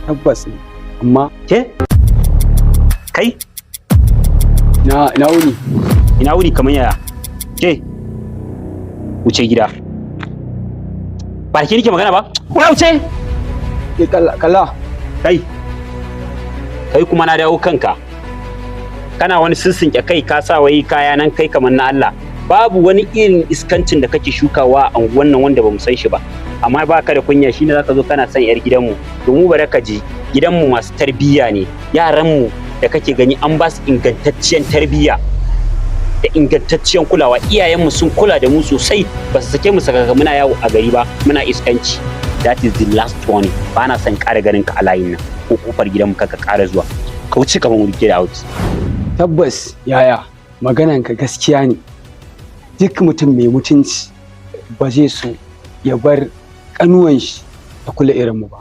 Tabbas ne. Amma ke kai na wuni. ina wuni kamar yaya ke wuce gida ba da ke nake magana ba kuma wuce Ke kalla. kai kuma na dawo kanka kana wani sissinke kai ka sa wai kaya nan kai kamar na Allah babu wani irin iskancin da kake shukawa a anguwan nan wanda bamu san shi ba amma baka da kunya shine zaka zo kana son yar gidanmu domin bare ka ji gidanmu masu tarbiyya ne yaranmu da kake gani an ba su ingantacciyar tarbiyya da ingantacciyar kulawa iyayenmu sun kula da mu sosai ba su sake mu saka muna yawo a gari ba muna iskanci that is the last one ba na son ƙara ganin ka a layin nan ko kofar gidanmu ka ƙara zuwa ka wuce kaman wuri get out. Tabbas yaya magananka gaskiya ne. Duk mutum mai mutunci ba zai so ya bar kanuwan shi ta kula irin mu ba.